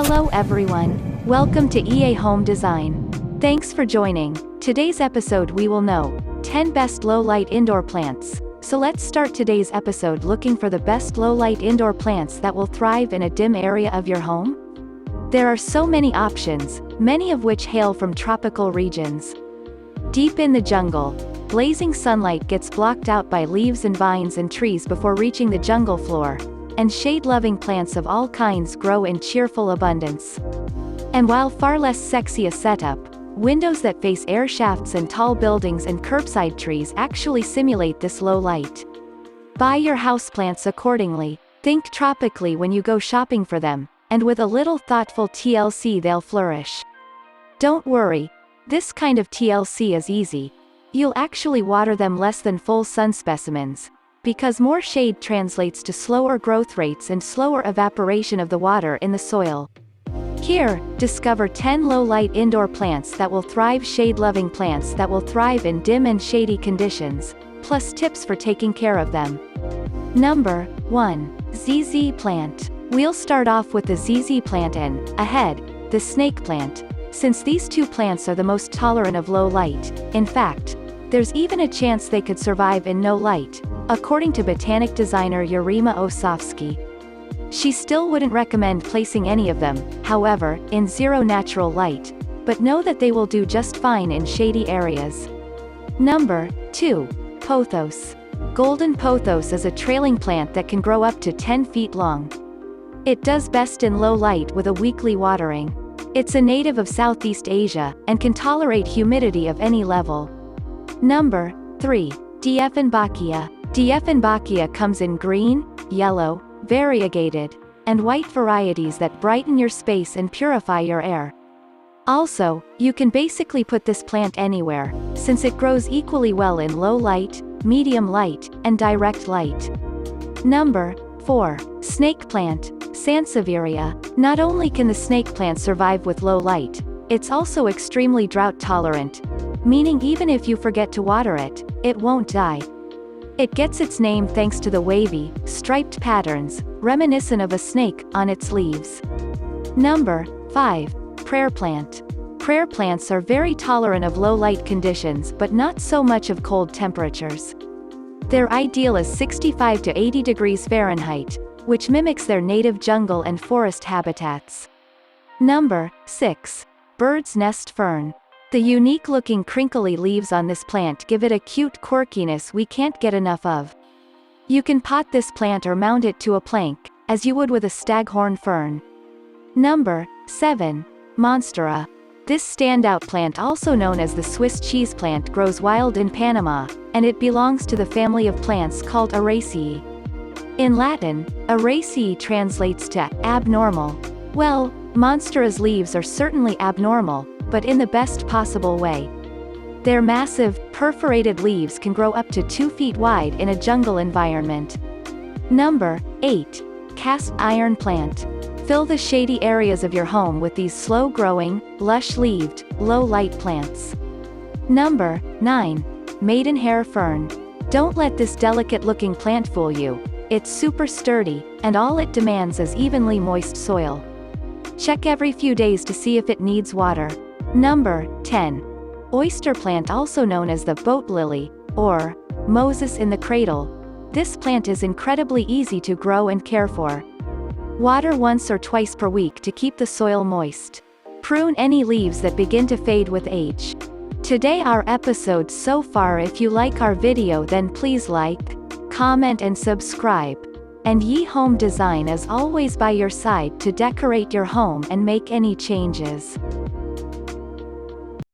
Hello everyone, welcome to EA Home Design. Thanks for joining. Today's episode we will know 10 best low-light indoor plants. So let's start today's episode looking for the best low-light indoor plants that will thrive in a dim area of your home. There are so many options, many of which hail from tropical regions. Deep in the jungle, blazing sunlight gets blocked out by leaves and vines and trees before reaching the jungle floor, and shade-loving plants of all kinds grow in cheerful abundance. And while far less sexy a setup, windows that face air shafts and tall buildings and curbside trees actually simulate this low light. Buy your houseplants accordingly, think tropically when you go shopping for them, and with a little thoughtful TLC they'll flourish. Don't worry, this kind of TLC is easy. You'll actually water them less than full sun specimens, because more shade translates to slower growth rates and slower evaporation of the water in the soil. Here, discover 10 low-light indoor plants that will thrive, shade-loving plants that will thrive in dim and shady conditions, plus tips for taking care of them. Number 1. ZZ plant. We'll start off with the ZZ plant and, ahead, the snake plant, since these two plants are the most tolerant of low light. In fact, there's even a chance they could survive in no light, according to botanic designer Yarima Osofsky. She still wouldn't recommend placing any of them, however, in zero natural light, but know that they will do just fine in shady areas. Number 2. Pothos. Golden pothos is a trailing plant that can grow up to 10 feet long. It does best in low light with a weekly watering. It's a native of Southeast Asia, and can tolerate humidity of any level. Number 3. DIEFFENBACHIA. DIEFFENBACHIA comes in green, yellow, variegated, and white varieties that brighten your space and purify your air. Also, you can basically put this plant anywhere, since it grows equally well in low light, medium light, and direct light. Number 4. Snake plant. SANSEVIERIA. Not only can the snake plant survive with low light, it's also extremely drought tolerant, meaning even if you forget to water it, it won't die. It gets its name thanks to the wavy, striped patterns, reminiscent of a snake, on its leaves. Number 5. Prayer plant. Prayer plants are very tolerant of low light conditions but not so much of cold temperatures. Their ideal is 65 to 80 degrees Fahrenheit, which mimics their native jungle and forest habitats. Number 6. Bird's nest fern. The unique-looking crinkly leaves on this plant give it a cute quirkiness we can't get enough of. You can pot this plant or mount it to a plank, as you would with a staghorn fern. Number 7. MONSTERA. This standout plant, also known as the Swiss cheese plant, grows wild in Panama, and it belongs to the family of plants called Araceae. In Latin, Araceae translates to abnormal. Well, MONSTERA's leaves are certainly abnormal, but in the best possible way. Their massive, perforated leaves can grow up to 2 feet wide in a jungle environment. Number 8. Cast iron plant. Fill the shady areas of your home with these slow-growing, lush-leaved, low-light plants. Number 9. Maidenhair fern. Don't let this delicate-looking plant fool you. It's super sturdy, and all it demands is evenly moist soil. Check every few days to see if it needs water. Number 10. Oyster plant, also known as the boat lily, or Moses in the cradle. This plant is incredibly easy to grow and care for. Water once or twice per week to keep the soil moist. Prune any leaves that begin to fade with age. Today our episode so far. If you like our video, then please like, comment and subscribe. And EA Home Design is always by your side to decorate your home and make any changes.